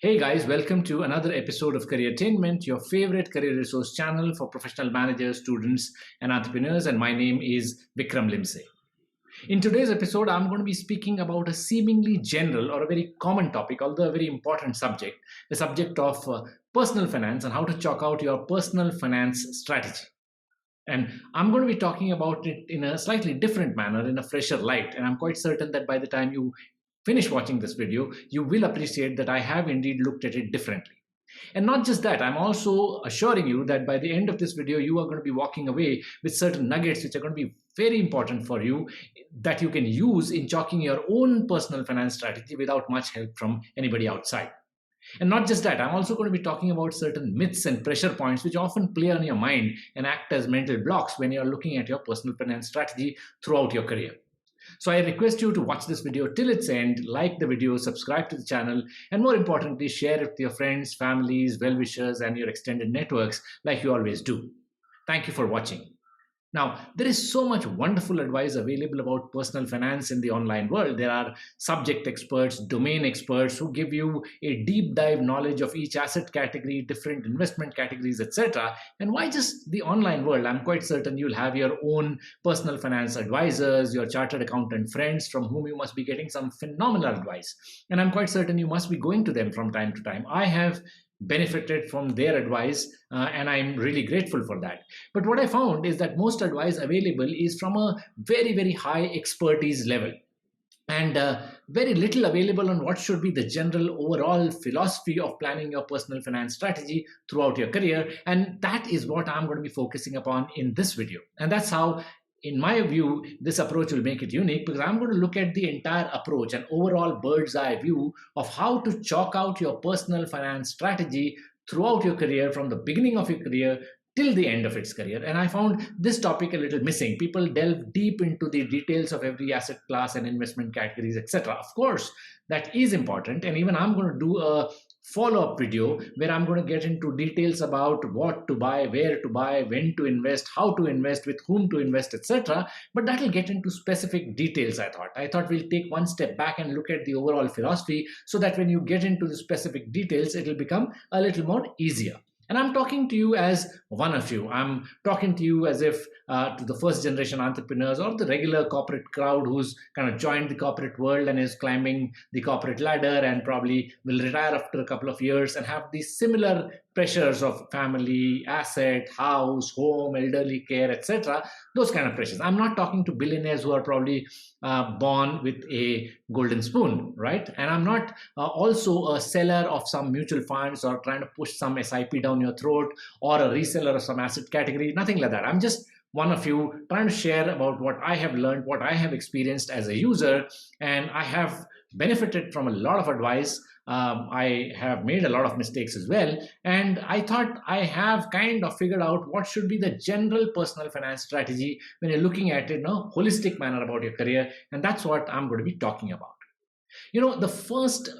Hey guys, welcome to another episode of Careertainment, your favorite career resource channel for professional managers, students, and entrepreneurs. And my name is Vikram Limsay. In today's episode, I'm going to be speaking about a seemingly general or a very common topic, although a very important subject, the subject of personal finance and how to chalk out your personal finance strategy. And I'm going to be talking about it in a slightly different manner, in a fresher light. And I'm quite certain that by the time you finish watching this video, you will appreciate that I have indeed looked at it differently. And not just that, I'm also assuring you that by the end of this video, you are going to be walking away with certain nuggets which are going to be very important for you that you can use in chalking your own personal finance strategy without much help from anybody outside. And not just that, I'm also going to be talking about certain myths and pressure points which often play on your mind and act as mental blocks when you're looking at your personal finance strategy throughout your career. So I request you to watch this video till its end, like the video, subscribe to the channel, and more importantly, share it with your friends, families, well-wishers, and your extended networks like you always do. Thank you for watching. Now, there is so much wonderful advice available about personal finance in the online world. There are subject experts, domain experts who give you a deep dive knowledge of each asset category, different investment categories, etc. And why just the online world? I'm quite certain you'll have your own personal finance advisors, your chartered accountant friends from whom you must be getting some phenomenal advice. And I'm quite certain you must be going to them from time to time. I have benefited from their advice and I'm really grateful for that. But what I found is that most advice available is from a very, very high expertise level and very little available on what should be the general overall philosophy of planning your personal finance strategy throughout your career. And that is what I'm going to be focusing upon in this video. And that's how, in my view, this approach will make it unique, because I'm going to look at the entire approach, an overall bird's eye view of how to chalk out your personal finance strategy throughout your career, from the beginning of your career till the end of its career. And I found this topic a little missing. People delve deep into the details of every asset class and investment categories, etc. Of course, that is important. And even I'm going to do a follow-up video where I'm going to get into details about what to buy, where to buy, when to invest, how to invest, with whom to invest, etc. But that will get into specific details, I thought we'll take one step back and look at the overall philosophy, so that when you get into the specific details, it will become a little more easier. And I'm talking to you as one of you. I'm talking to you as if to the first generation entrepreneurs or the regular corporate crowd who's kind of joined the corporate world and is climbing the corporate ladder and probably will retire after a couple of years and have these similar pressures of family, asset, house, home, elderly care, etc. Those kind of pressures. I'm not talking to billionaires who are probably born with a golden spoon, right? And I'm not also a seller of some mutual funds or trying to push some SIP down your throat or a reseller of some asset category, nothing like that. I'm just one of you trying to share about what I have learned, what I have experienced as a user, and I have benefited from a lot of advice. I have made a lot of mistakes as well, and I thought I have kind of figured out what should be the general personal finance strategy when you're looking at it in a holistic manner about your career, and that's what I'm going to be talking about. The first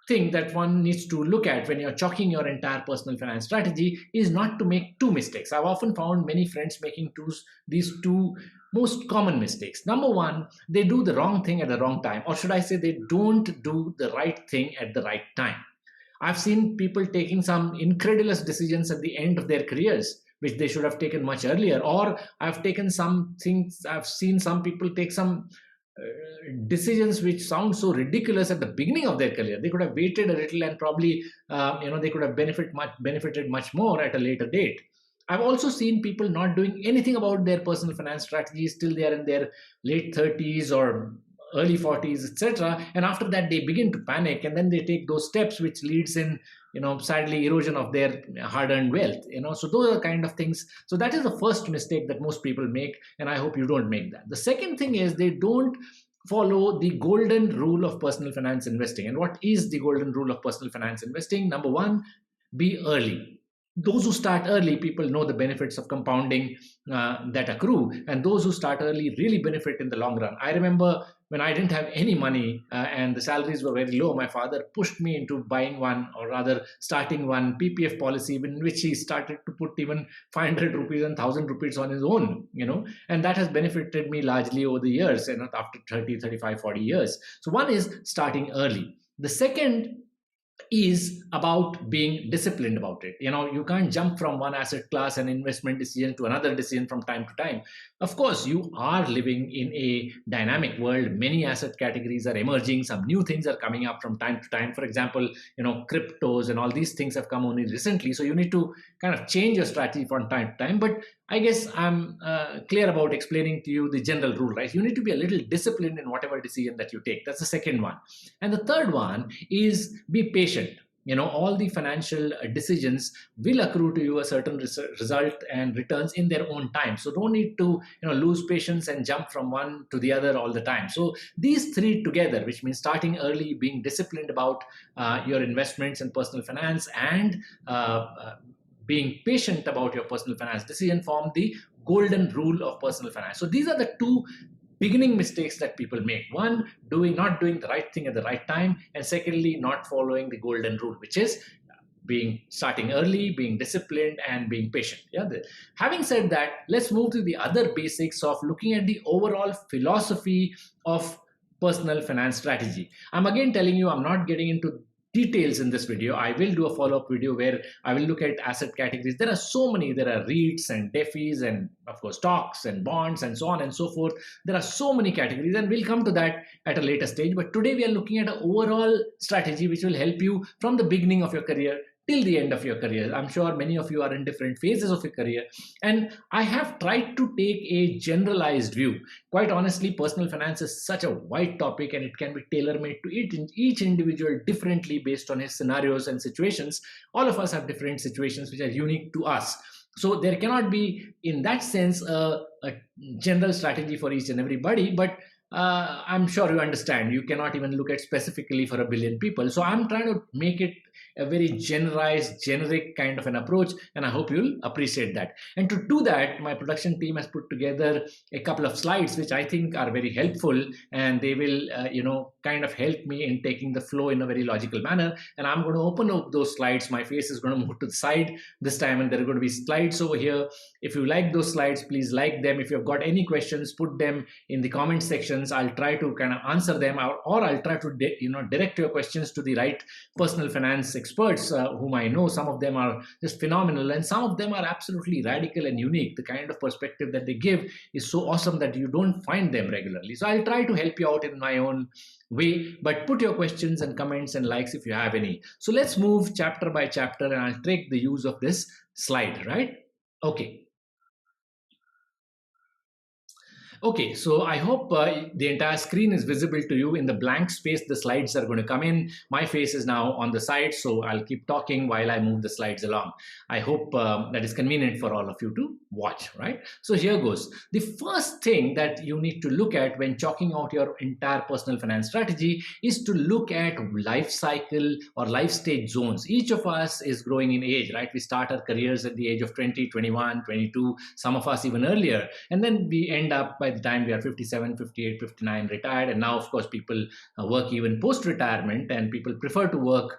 thing that one needs to look at when you're chalking your entire personal finance strategy is not to make two mistakes. I've often found many friends making these two most common mistakes. Number one, they do the wrong thing at the wrong time, or should I say they don't do the right thing at the right time. I've seen people taking some incredulous decisions at the end of their careers, which they should have taken much earlier. Or I've seen some people take some decisions which sound so ridiculous at the beginning of their career. They could have waited a little and probably they could have benefited much more at a later date. I've also seen people not doing anything about their personal finance strategies till they are in their late 30s or early 40s, etc. And after that, they begin to panic, and then they take those steps which leads in, sadly, erosion of their hard-earned wealth. So those are kind of things. So that is the first mistake that most people make, and I hope you don't make that. The second thing is they don't follow the golden rule of personal finance investing. And what is the golden rule of personal finance investing? Number one, be early. Those who start early, people know the benefits of compounding that accrue, and those who start early really benefit in the long run. I remember when I didn't have any money and the salaries were very low, my father pushed me into buying one, or rather starting one PPF policy, in which he started to put even 500 rupees and 1,000 rupees on his own, and that has benefited me largely over the years, after 30, 35, 40 years. So one is starting early. The second is about being disciplined about it. You can't jump from one asset class and investment decision to another decision from time to time. Of course, you are living in a dynamic world. Many asset categories are emerging, some new things are coming up from time to time. For example, cryptos and all these things have come only recently, so you need to kind of change your strategy from time to time. But I guess I'm clear about explaining to you the general rule, right? You need to be a little disciplined in whatever decision that you take. That's the second one. And the third one is be patient. All the financial decisions will accrue to you a certain result and returns in their own time. So don't need to lose patience and jump from one to the other all the time. So these three together, which means starting early, being disciplined about your investments and personal finance, and being patient about your personal finance decision, form the golden rule of personal finance. So these are the two beginning mistakes that people make. One, not doing the right thing at the right time, and secondly, not following the golden rule, which is starting early, being disciplined, and being patient. Having said that, let's move to the other basics of looking at the overall philosophy of personal finance strategy. I'm again telling you, I'm not getting into details in this video. I will do a follow-up video where I will look at asset categories. There are so many. There are REITs and DEFIs and of course stocks and bonds and so on and so forth. There are so many categories, and we'll come to that at a later stage. But today we are looking at an overall strategy which will help you from the beginning of your career till the end of your career. I'm sure many of you are in different phases of your career, and I have tried to take a generalized view. Quite honestly, personal finance is such a wide topic, and it can be tailor-made to each individual differently based on his scenarios and situations. All of us have different situations which are unique to us. So there cannot be, in that sense, a general strategy for each and everybody, but I'm sure you understand. You cannot even look at specifically for 1 billion people. So I'm trying to make it a very generalized, generic kind of an approach, and I hope you'll appreciate that. And to do that, my production team has put together a couple of slides which I think are very helpful, and they will kind of help me in taking the flow in a very logical manner. And I'm going to open up those slides. My face is going to move to the side this time, and there are going to be slides over here. If you like those slides, please like them. If you've got any questions, put them in the comment sections. I'll try to kind of answer them, or I'll try to direct your questions to the right personal finance experts whom I know. Some of them are just phenomenal, and some of them are absolutely radical and unique. The kind of perspective that they give is so awesome that you don't find them regularly. So I'll try to help you out in my own way, but put your questions and comments and likes if you have any. So let's move chapter by chapter, and I'll take the use of this slide, right? Okay, so I hope the entire screen is visible to you. In the blank space, the slides are going to come in. My face is now on the side, so I'll keep talking while I move the slides along. I hope that is convenient for all of you to watch, right? So here goes. The first thing that you need to look at when chalking out your entire personal finance strategy is to look at life cycle or life stage zones. Each of us is growing in age, right? We start our careers at the age of 20, 21, 22, some of us even earlier. And then we end up by the time we are 57, 58, 59 retired. And now, of course, people work even post-retirement, and people prefer to work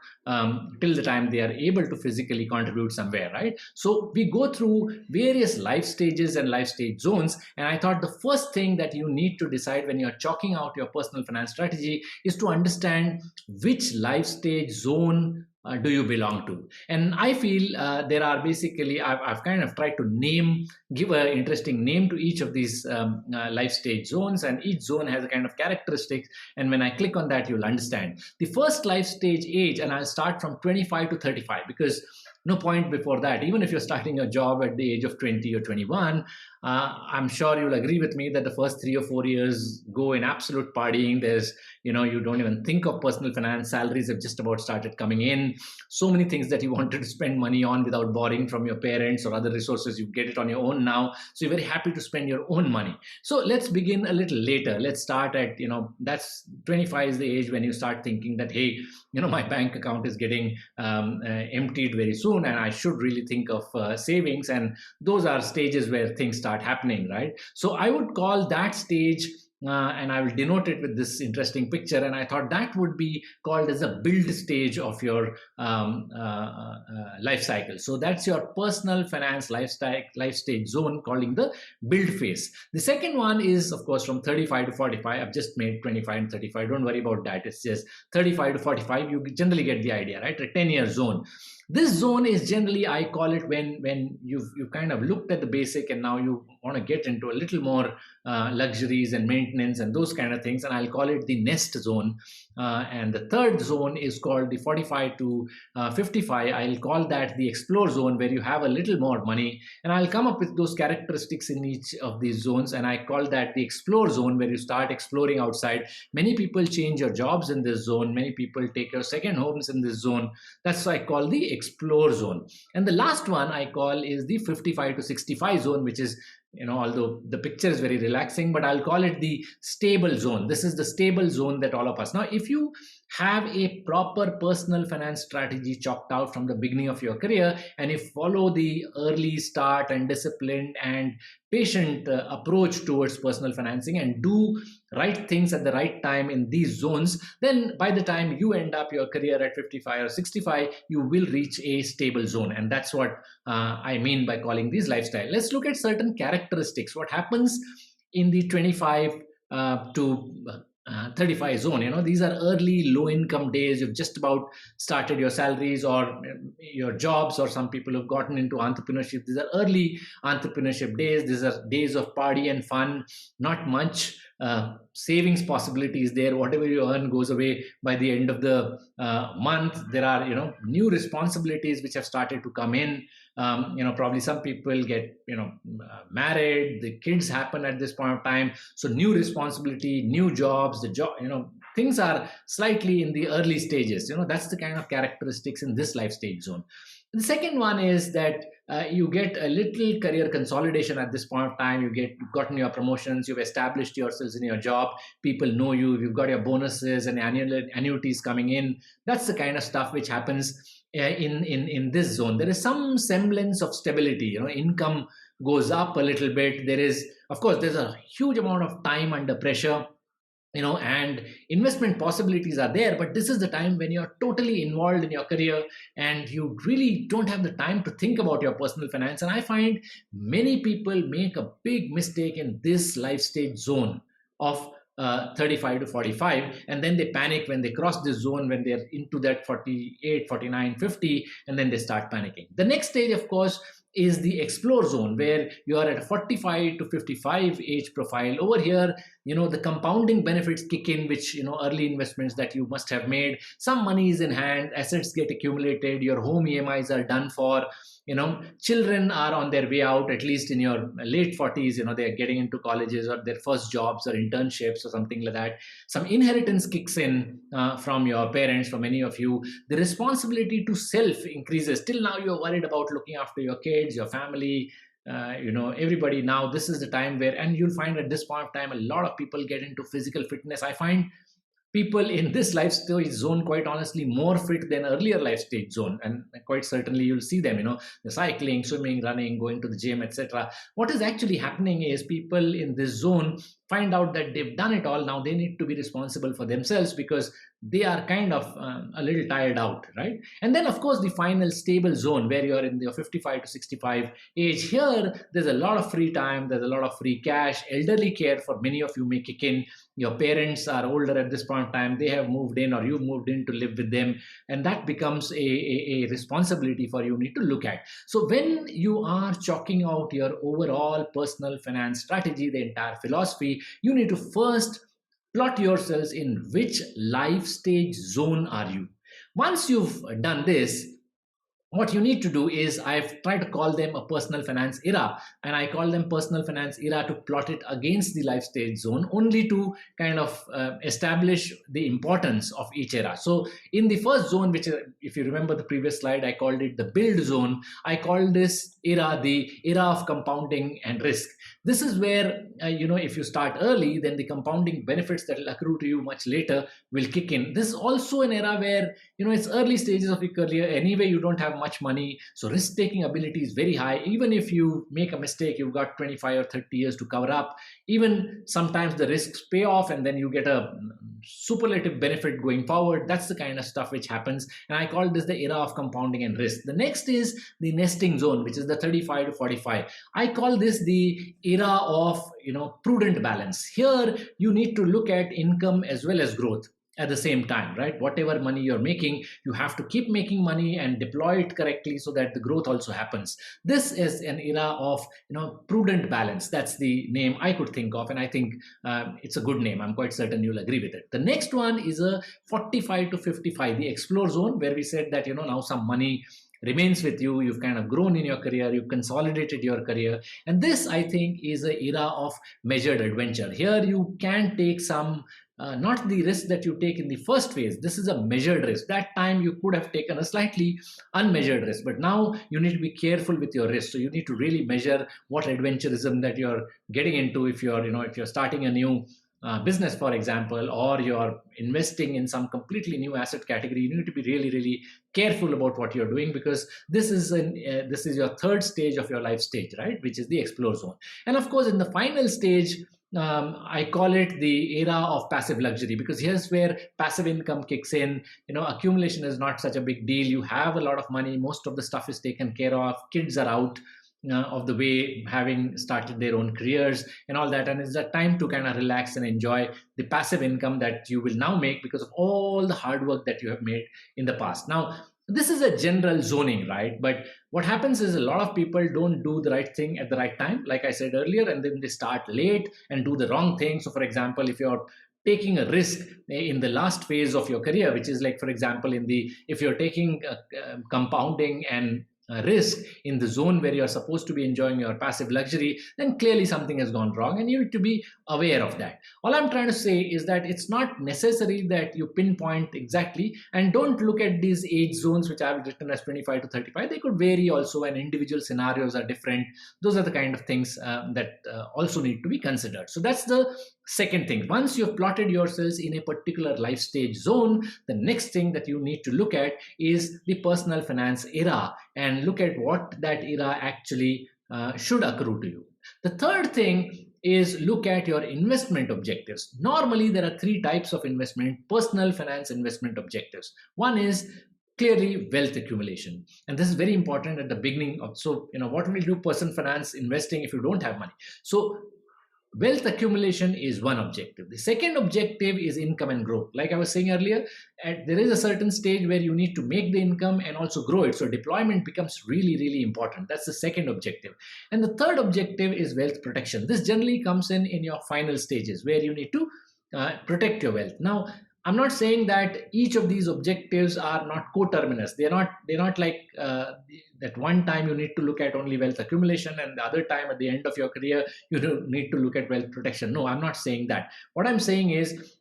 till the time they are able to physically contribute somewhere, right? So we go through various life stages and life stage zones. And I thought the first thing that you need to decide when you're chalking out your personal finance strategy is to understand which life stage zone do you belong to. And I feel there are basically, I've kind of tried to give an interesting name to each of these life stage zones, and each zone has a kind of characteristics. And when I click on that, you'll understand. The first life stage age, and I'll start from 25 to 35, because no point before that. Even if you're starting a job at the age of 20 or 21, I'm sure you'll agree with me that the first 3 or 4 years go in absolute partying. You don't even think of personal finance. Salaries have just about started coming in. So many things that you wanted to spend money on without borrowing from your parents or other resources, you get it on your own now. So you're very happy to spend your own money. So let's begin a little later. Let's start at, that's 25 is the age when you start thinking that, hey, my bank account is getting emptied very soon, and I should really think of savings. And those are stages where things start happening, right? So I would call that stage and I will denote it with this interesting picture. And I thought that would be called as a build stage of your life cycle. So that's your personal finance life stage zone, calling the build phase. The second one is, of course, from 35 to 45. I've just made 25 and 35. Don't worry about that. It's just 35 to 45. You generally get the idea, right? A 10-year zone. This zone is generally, I call it, when you've kind of looked at the basic and now you want to get into a little more luxuries and maintenance and those kind of things, and I'll call it the nest zone. And the third zone is called the 45 to 55. I'll call that the explore zone, where you have a little more money, and I'll come up with those characteristics in each of these zones, and I call that the explore zone, where you start exploring outside. Many people change your jobs in this zone. Many people take your second homes in this zone. That's what I call the explore zone. And the last one I call is the 55 to 65 zone, which is, although the picture is very relaxing, but I'll call it the stable zone. This is the stable zone that all of us. Now, if you have a proper personal finance strategy chalked out from the beginning of your career, and you follow the early start and disciplined and patient approach towards personal financing and do right things at the right time in these zones, then by the time you end up your career at 55 or 65, you will reach a stable zone. And that's what I mean by calling these lifestyle. Let's look at certain characteristics. What happens in the 25 to 35 zone? These are early low income days. You've just about started your salaries or your jobs, or some people have gotten into entrepreneurship. These are early entrepreneurship days. These are days of party and fun, not much savings possibilities there. Whatever you earn goes away by the end of the month. There are new responsibilities which have started to come in. Probably some people get married, the kids happen at this point of time, so new responsibility, new jobs, the job, things are slightly in the early stages. That's the kind of characteristics in this life stage zone. The second one is that you get a little career consolidation at this point of time. You've gotten your promotions, you've established yourselves in your job, people know you, you've got your bonuses and annual annuities coming in. That's the kind of stuff which happens in this zone. There is some semblance of stability. Income goes up a little bit. There's a huge amount of time under pressure, and investment possibilities are there, but this is the time when you're totally involved in your career and you really don't have the time to think about your personal finance. And I find many people make a big mistake in this life stage zone of 35 to 45, and then they panic when they cross this zone, when they're into that 48, 49, 50, and then they start panicking. The next stage, of course, is the explore zone, where you are at a 45 to 55 age profile. Over here, the compounding benefits kick in, which, early investments that you must have made, some money is in hand, assets get accumulated, your home EMIs are done for, children are on their way out, at least in your late 40s, they're getting into colleges or their first jobs or internships or something like that. Some inheritance kicks in from your parents. For many of you, the responsibility to self increases. Till now, you're worried about looking after your kids, your family, everybody. Now, this is the time where, and you'll find at this point of time, a lot of people get into physical fitness. I find people in this life stage zone, quite honestly, more fit than earlier life stage zone, and quite certainly you'll see them, the cycling, swimming, running, going to the gym, etc. What is actually happening is people in this zone find out that they've done it all. Now they need to be responsible for themselves because they are kind of a little tired out, right? And then, of course, the final stable zone, where you're in your 55 to 65 age. Here, there's a lot of free time, there's a lot of free cash. Elderly care for many of you may kick in. Your parents are older at this point in time, they have moved in or you've moved in to live with them, and that becomes a responsibility for you need to look at. So when you are chalking out your overall personal finance strategy, the entire philosophy, you need to first plot yourselves in which life stage zone are you. Once you've done this, what you need to do is, I've tried to call them a personal finance era, and I call them personal finance era to plot it against the life stage zone, only to kind of establish the importance of each era. So in the first zone, which if you remember the previous slide, I called it the build zone. I called this era the era of compounding and risk. This is where, if you start early, then the compounding benefits that will accrue to you much later will kick in. This is also an era where, it's early stages of your career. Anyway, you don't have much money, so risk taking ability is very high. Even if you make a mistake, you've got 25 or 30 years to cover up. Even sometimes the risks pay off and then you get a superlative benefit going forward. That's the kind of stuff which happens, and I call this the era of compounding and risk. The next is the nesting zone, which is the 35 to 45. I call this the era of prudent balance. Here you need to look at income as well as growth at the same time, right? Whatever money you're making, you have to keep making money and deploy it correctly so that the growth also happens. This is an era of prudent balance. That's the name I could think of, and I think it's a good name. I'm quite certain you'll agree with it. The next one is a 45 to 55, the explore zone, where we said that now some money remains with you. You've kind of grown in your career, you've consolidated your career, and this, I think, is an era of measured adventure. Here you can take some not the risk that you take in the first phase. This is a measured risk. That time you could have taken a slightly unmeasured risk, but now you need to be careful with your risk. So you need to really measure what adventurism that you're getting into. If you're starting a new business, for example, or you're investing in some completely new asset category, you need to be really, really careful about what you're doing, because this is your third stage of your life stage, right? Which is the explore zone. And of course, in the final stage, I call it the era of passive luxury, because here's where passive income kicks in. Accumulation is not such a big deal. You have a lot of money. Most of the stuff is taken care of. Kids are out of the way, having started their own careers and all that. And it's a time to kind of relax and enjoy the passive income that you will now make because of all the hard work that you have made in the past. Now, this is a general zoning, right? But what happens is a lot of people don't do the right thing at the right time, like I said earlier, and then they start late and do the wrong thing. So, for example, if you're taking a risk in the last phase of your career, which is like, for example, if you're taking compounding and risk in the zone where you're supposed to be enjoying your passive luxury, then clearly something has gone wrong and you need to be aware of that. All I'm trying to say is that it's not necessary that you pinpoint exactly, and don't look at these age zones which I've written as 25 to 35. They could vary also, and individual scenarios are different. Those are the kind of things that also need to be considered. So that's the second thing. Once you've plotted yourselves in a particular life stage zone, the next thing that you need to look at is the personal finance era, and look at what that era actually should accrue to you. The third thing is look at your investment objectives. Normally, there are three types of personal finance investment objectives. One is clearly wealth accumulation, and this is very important at the beginning of. So, what will you do personal finance investing if you don't have money? So wealth accumulation is one objective. The second objective is income and growth. Like I was saying earlier, there is a certain stage where you need to make the income and also grow it. So deployment becomes really, really important. That's the second objective. And the third objective is wealth protection. This generally comes in your final stages where you need to protect your wealth. Now, I'm not saying that each of these objectives are not coterminous. They're not like that one time you need to look at only wealth accumulation and the other time at the end of your career you need to look at wealth protection. No, I'm not saying that. What I'm saying is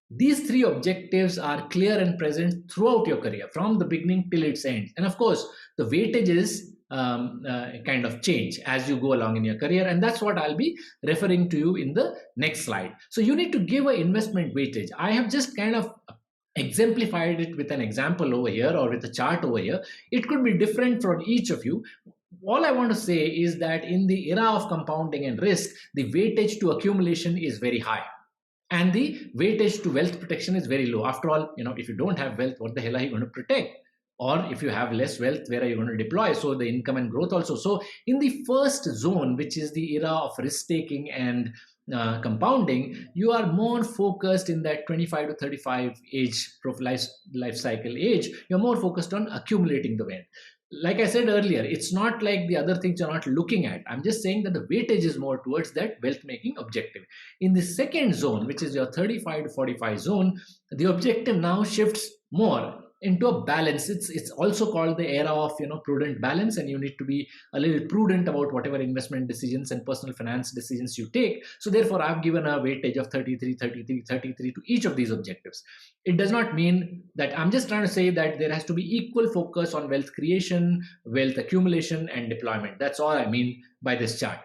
these three objectives are clear and present throughout your career from the beginning till its end. And of course, the weightages kind of change as you go along in your career, and that's what I'll be referring to you in the next slide. So you need to give an investment weightage. I have just kind of exemplified it with an example over here or with a chart over here. It could be different for each of you. All I want to say is that in the era of compounding and risk, the weightage to accumulation is very high, and the weightage to wealth protection is very low. After all, if you don't have wealth, what the hell are you going to protect? Or if you have less wealth, where are you going to deploy? So the income and growth also. So in the first zone, which is the era of risk taking and compounding, you are more focused in that 25 to 35 life cycle age. You're more focused on accumulating the wealth. Like I said earlier, it's not like the other things you're not looking at. I'm just saying that the weightage is more towards that wealth making objective. In the second zone, which is your 35 to 45 zone, the objective now shifts more into a balance. It's also called the era of prudent balance, and you need to be a little prudent about whatever investment decisions and personal finance decisions you take. So therefore, I've given a weightage of 33, 33, 33 to each of these objectives. It does not mean that. I'm just trying to say that there has to be equal focus on wealth creation, wealth accumulation, and deployment. That's all I mean by this chart.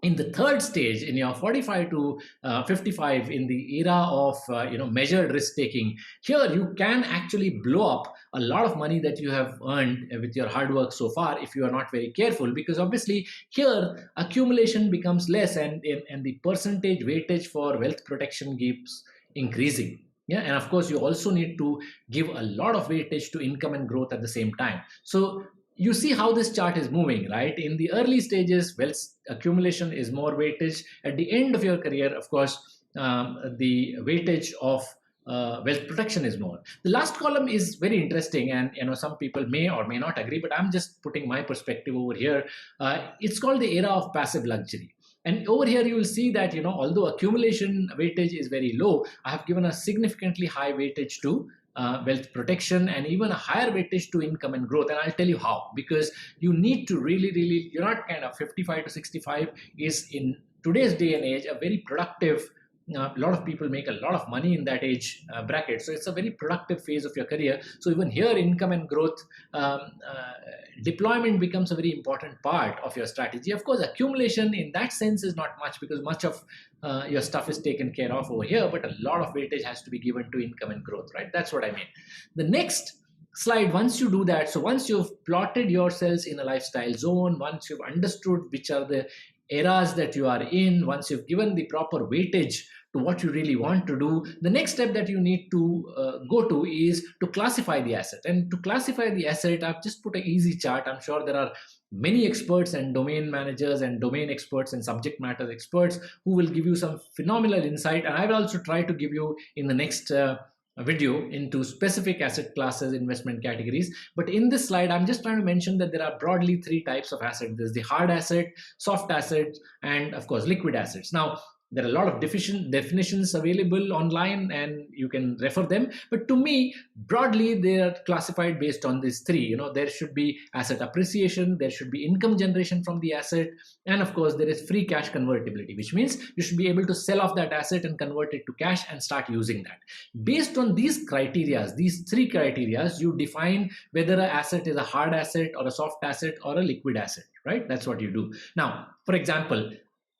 In the third stage, in your 45 to 55, in the era of measured risk taking, here you can actually blow up a lot of money that you have earned with your hard work so far if you are not very careful, because obviously here accumulation becomes less, and the percentage weightage for wealth protection keeps increasing. Yeah, and of course you also need to give a lot of weightage to income and growth at the same time. So you see how this chart is moving, right? In the early stages, wealth accumulation is more weightage. At the end of your career, of course, the weightage of wealth protection is more. The last column is very interesting, and some people may or may not agree, but I'm just putting my perspective over here. It's called the era of passive luxury. And over here, you will see that although accumulation weightage is very low, I have given a significantly high weightage to wealth protection, and even a higher weightage to income and growth. And I'll tell you how. Because you need to really, you're not kind of 55 to 65 is, in today's day and age, a very productive. A lot of people make a lot of money in that age bracket, so it's a very productive phase of your career. So even here, income and growth deployment becomes a very important part of your strategy. Of course, accumulation in that sense is not much, because much of your stuff is taken care of over here, but a lot of weightage has to be given to income and growth, right? That's what I mean. The next slide, once you do that, so once you've plotted yourselves in a lifestyle zone, once you've understood which are the eras that you are in, once you've given the proper weightage to what you really want to do, the next step that you need to go to is to classify the asset. And to classify the asset, I've just put an easy chart. I'm sure there are many experts and domain managers and domain experts and subject matter experts who will give you some phenomenal insight, and I will also try to give you in the next video into specific asset classes, investment categories. But in this slide, I'm just trying to mention that there are broadly three types of assets. There's the hard asset, soft assets, and of course liquid assets. Now, there are a lot of definitions available online, and you can refer them. But to me, broadly, they are classified based on these three. There should be asset appreciation, there should be income generation from the asset, and of course, there is free cash convertibility, which means you should be able to sell off that asset and convert it to cash and start using that. Based on these criteria, these three criteria, you define whether an asset is a hard asset or a soft asset or a liquid asset, right? That's what you do. Now, for example,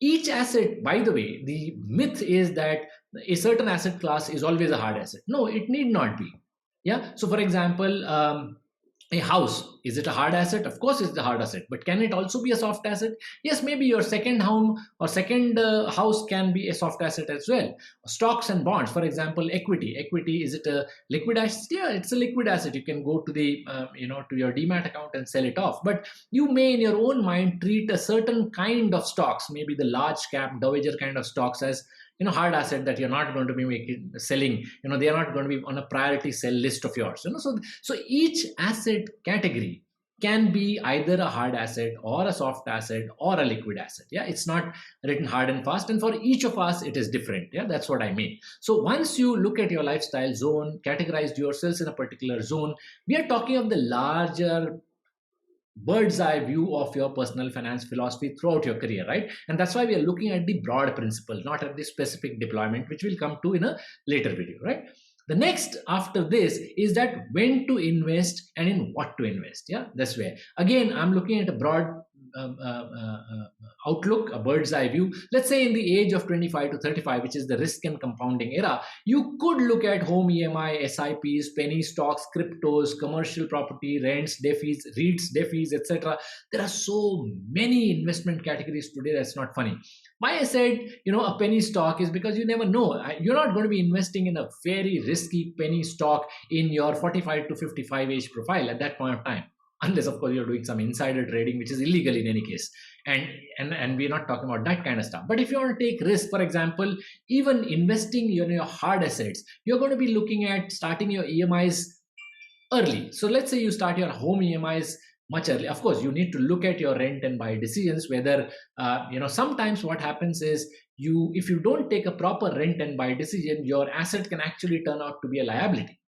each asset, by the way, the myth is that a certain asset class is always a hard asset. No, it need not be. Yeah. So, for example, a house, is it a hard asset? Of course, it's a hard asset. But can it also be a soft asset? Yes, maybe your second home or second house can be a soft asset as well. Stocks and bonds, for example, equity. Equity, is it a liquid asset? Yeah, it's a liquid asset. You can go to the to your demat account and sell it off. But you may, in your own mind, treat a certain kind of stocks, maybe the large cap dowager kind of stocks, as hard asset that you're not going to be selling. They are not going to be on a priority sell list of yours. So each asset category can be either a hard asset or a soft asset or a liquid asset. Yeah, it's not written hard and fast, and for each of us it is different. Yeah, that's what I mean. So once you look at your lifestyle zone, categorized yourselves in a particular zone, we are talking of the larger bird's eye view of your personal finance philosophy throughout your career, right? And that's why we are looking at the broad principle, not at the specific deployment, which we'll come to in a later video, right? The next after this is that when to invest and in what to invest. Yeah, that's where again I'm looking at a broad outlook, a bird's eye view. Let's say in the age of 25 to 35, which is the risk and compounding era, you could look at home EMI, SIPs, penny stocks, cryptos, commercial property, rents, defis, REITs, defis, etc. There are so many investment categories today that's not funny. Why I said, a penny stock is because you never know. You're not going to be investing in a very risky penny stock in your 45 to 55 age profile at that point of time. Unless, of course, you're doing some insider trading, which is illegal in any case. And we're not talking about that kind of stuff. But if you want to take risk, for example, even investing in your hard assets, you're going to be looking at starting your EMIs early. So let's say you start your home EMIs much early. Of course, you need to look at your rent and buy decisions, whether, sometimes what happens is if you don't take a proper rent and buy decision, your asset can actually turn out to be a liability.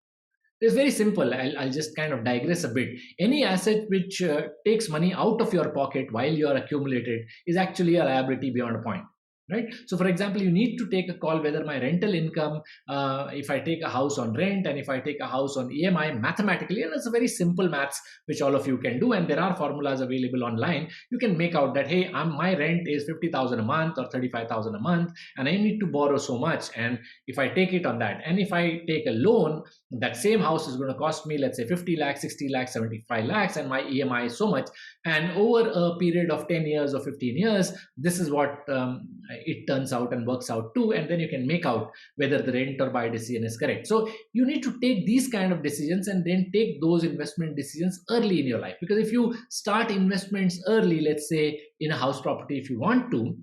It's very simple. I'll just kind of digress a bit. Any asset which takes money out of your pocket while you're accumulated is actually a liability beyond a point. right? So for example, you need to take a call whether my rental income, if I take a house on rent and if I take a house on EMI, mathematically, and it's a very simple maths which all of you can do, and there are formulas available online. You can make out that, hey, my rent is 50,000 a month or 35,000 a month, and I need to borrow so much, and if I take it on that, and if I take a loan, that same house is going to cost me, let's say, 50 lakhs, 60 lakhs, 75 lakhs, and my EMI is so much, and over a period of 10 years or 15 years, this is what it turns out and works out to, and then you can make out whether the rent or buy decision is correct. So you need to take these kind of decisions and then take those investment decisions early in your life, because if you start investments early, let's say in a house property, if you want to,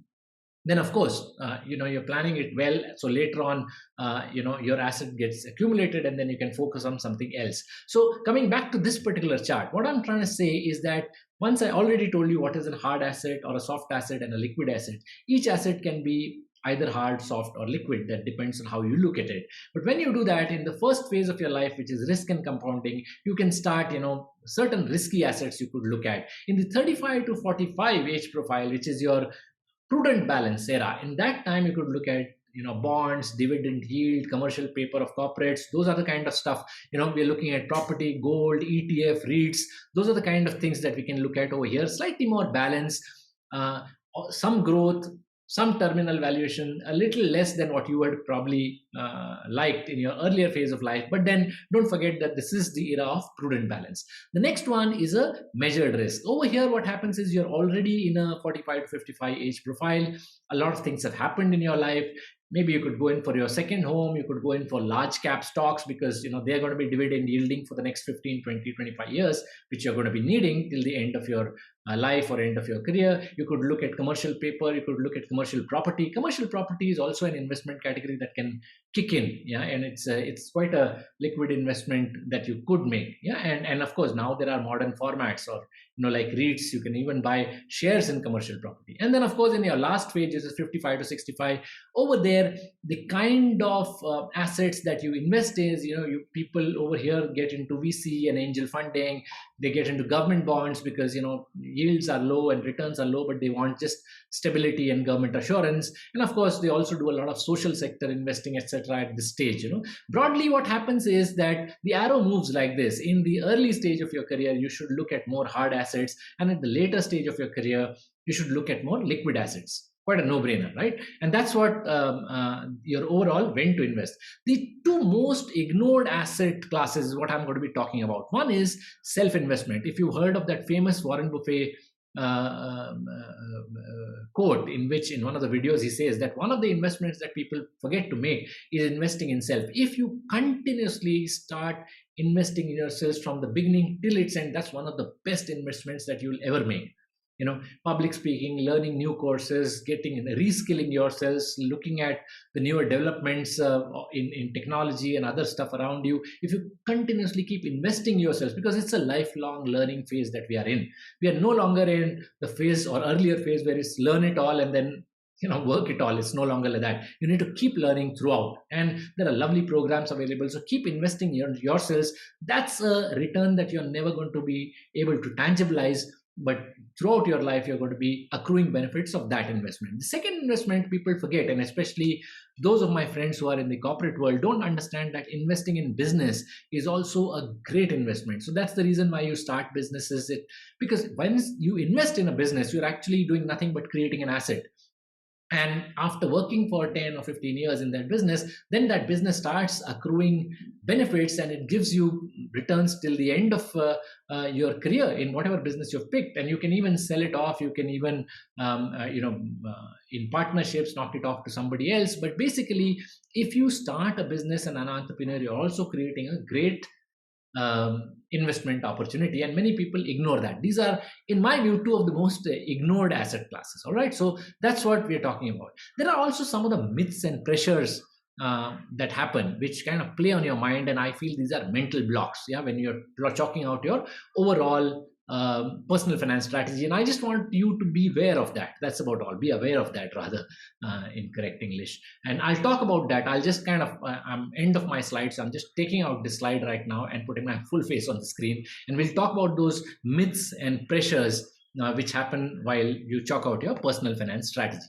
then of course you're planning it well, so later on your asset gets accumulated and then you can focus on something else. So coming back to this particular chart, what I'm trying to say is that once I already told you what is a hard asset or a soft asset and a liquid asset. Each asset can be either hard, soft, or liquid. That depends on how you look at it. But when you do that in the first phase of your life, which is risk and compounding, you can start certain risky assets you could look at. In the 35 to 45 age profile, which is your prudent balance era, in that time you could look at bonds, dividend yield, commercial paper of corporates. Those are the kind of stuff. We're looking at property, gold, ETF, REITs. Those are the kind of things that we can look at over here. Slightly more balance, some growth, some terminal valuation, a little less than what you would probably liked in your earlier phase of life. But then don't forget that this is the era of prudent balance. The next one is a measured risk. Over here, what happens is you're already in a 45 to 55 age profile. A lot of things have happened in your life. Maybe you could go in for your second home. You could go in for large cap stocks because they're going to be dividend yielding for the next 15, 20, 25 years, which you're going to be needing till the end of your life or end of your career. You could look at commercial paper. You could look at commercial property. Commercial property is also an investment category that can kick in, and it's quite a liquid investment that you could make, and of course now there are modern formats, or like REITs. You can even buy shares in commercial property. And then of course in your last phase, is 55 to 65. Over there, the kind of assets that you invest is, people over here get into VC and angel funding. They get into government bonds because yields are low and returns are low, but they want just stability and government assurance. And of course they also do a lot of social sector investing, etc. at this stage. Broadly, what happens is that the arrow moves like this. In the early stage of your career, you should look at more hard assets, and at the later stage of your career, you should look at more liquid assets. Quite a no-brainer, right? And that's what your overall when to invest. The two most ignored asset classes is what I'm going to be talking about. One is self-investment. If you heard of that famous Warren Buffett quote, in which in one of the videos he says that one of the investments that people forget to make is investing in self. If you continuously start investing in yourself from the beginning till its end, that's one of the best investments that you'll ever make. Public speaking, learning new courses, reskilling yourselves, looking at the newer developments in technology and other stuff around you. If you continuously keep investing yourselves, because it's a lifelong learning phase that we are in. We are no longer in the phase or earlier phase where it's learn it all and then work it all. It's no longer like that. You need to keep learning throughout, and there are lovely programs available. So keep investing in yourselves. That's a return that you're never going to be able to tangibilize, but throughout your life, you're going to be accruing benefits of that investment. The second investment people forget, and especially those of my friends who are in the corporate world don't understand that investing in business is also a great investment. So that's the reason why you start businesses. Because once you invest in a business, you're actually doing nothing but creating an asset. And after working for 10 or 15 years in that business, then that business starts accruing benefits and it gives you returns till the end of your career in whatever business you've picked. And you can even sell it off. You can even, in partnerships, knock it off to somebody else. But basically, if you start a business and an entrepreneur, you're also creating a great investment opportunity, and many people ignore that. These are, in my view, two of the most ignored asset classes. All right, so that's what we're talking about. There are also some of the myths and pressures that happen, which kind of play on your mind, and I feel these are mental blocks. When you're chalking out your overall personal finance strategy, and I just want you to be aware of that. That's about all. Be aware of that, rather, in correct English. And I'll talk about that. I'll just kind of I'm end of my slides. I'm just taking out this slide right now and putting my full face on the screen, and we'll talk about those myths and pressures which happen while you chalk out your personal finance strategy.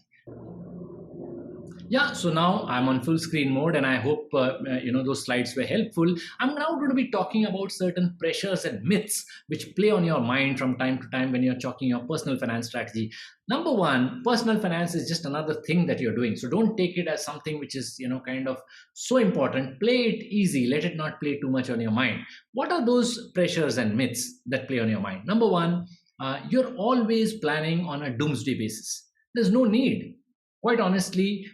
Yeah, so now I'm on full screen mode, and I hope those slides were helpful. I'm now going to be talking about certain pressures and myths which play on your mind from time to time when you're chalking your personal finance strategy. Number one, personal finance is just another thing that you're doing. So don't take it as something which is kind of so important. Play it easy. Let it not play too much on your mind. What are those pressures and myths that play on your mind? Number one, you're always planning on a doomsday basis. There's no need. Quite honestly,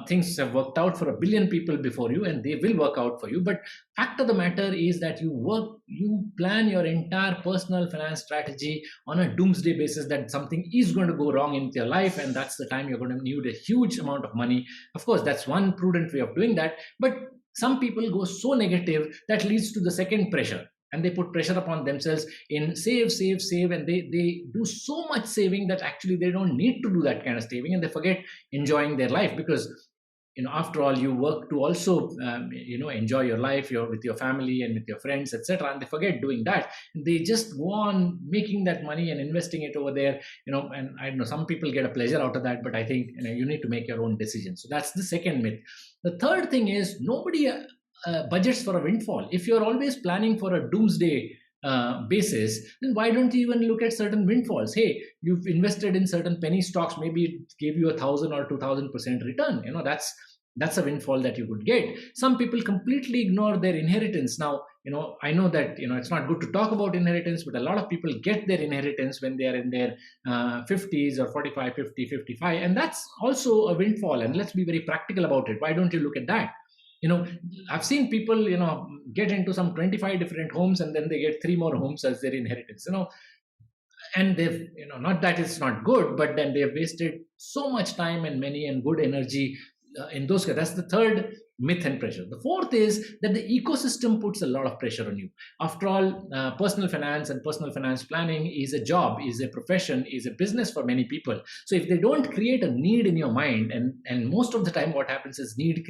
things have worked out for a billion people before you, and they will work out for you. But fact of the matter is that you plan your entire personal finance strategy on a doomsday basis, that something is going to go wrong in your life, and that's the time you're going to need a huge amount of money. Of course, that's one prudent way of doing that. But some people go so negative that leads to the second pressure, and they put pressure upon themselves in save, and they do so much saving that actually they don't need to do that kind of saving, and they forget enjoying their life. Because after all, you work to also enjoy your life, with your family and with your friends, etc., and they forget doing that. They just go on making that money and investing it over there. And I know some people get a pleasure out of that, but I think you need to make your own decisions. So that's the second myth. The third thing is, nobody budgets for a windfall. If you're always planning for a doomsday basis, then why don't you even look at certain windfalls? Hey, you've invested in certain penny stocks, maybe it gave you 1,000 or 2,000% return. That's a windfall that you could get. Some people completely ignore their inheritance. Now, I know that it's not good to talk about inheritance, but a lot of people get their inheritance when they are in their 50s or 45, 50, 55, and that's also a windfall. And let's be very practical about it. Why don't you look at that? I've seen people get into some 25 different homes, and then they get 3 more homes as their inheritance. And they've not that it's not good, but then they've wasted so much time and money and good energy in those. That's the third myth and pressure. The fourth is that the ecosystem puts a lot of pressure on you. After all, personal finance and personal finance planning is a job, is a profession, is a business for many people. So if they don't create a need in your mind, and most of the time what happens is need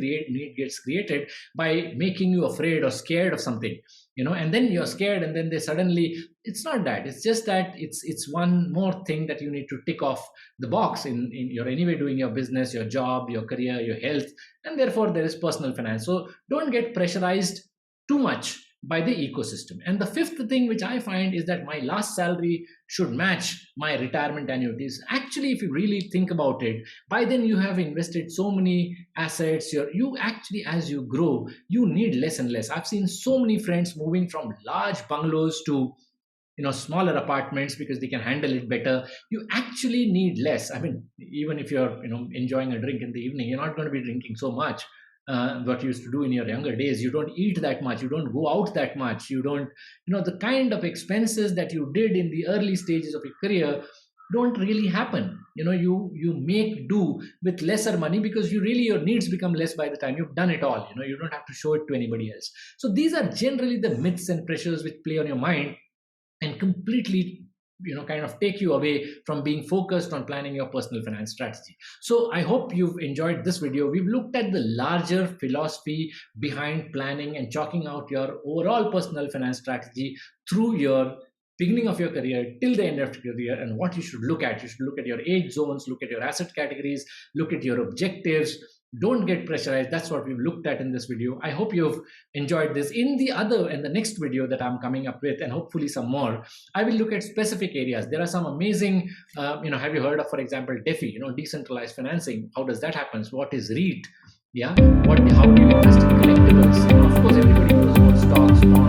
gets created by making you afraid or scared of something, and then you're scared, and then they suddenly, it's not that, it's just that it's one more thing that you need to tick off the box in you're anyway doing your business, your job, your career, your health, and therefore there is personal finance. So don't get pressurized too much by the ecosystem. And the fifth thing which I find is that my last salary should match my retirement annuities. Actually, if you really think about it, by then you have invested so many assets. You actually, as you grow, you need less and less. I've seen so many friends moving from large bungalows to smaller apartments because they can handle it better. You actually need less. I mean, even if you're enjoying a drink in the evening, you're not going to be drinking so much what you used to do in your younger days. You don't eat that much, you don't go out that much, you don't the kind of expenses that you did in the early stages of your career don't really happen. You make do with lesser money, because your needs become less by the time you've done it all. You don't have to show it to anybody else. So these are generally the myths and pressures which play on your mind and completely kind of take you away from being focused on planning your personal finance strategy. So I hope you've enjoyed this video. We've looked at the larger philosophy behind planning and chalking out your overall personal finance strategy through your beginning of your career till the end of your career, and what you should look at. You should look at your age zones, look at your asset categories, look at your objectives. Don't get pressurized. That's what we've looked at in this video. I hope you've enjoyed this. In the next video that I'm coming up with, and hopefully some more, I will look at specific areas. There are some amazing, have you heard of, for example, DeFi, decentralized financing? How does that happen? So what is REIT? Yeah. How do you invest in collectibles? Of course, everybody knows about stocks, bonds,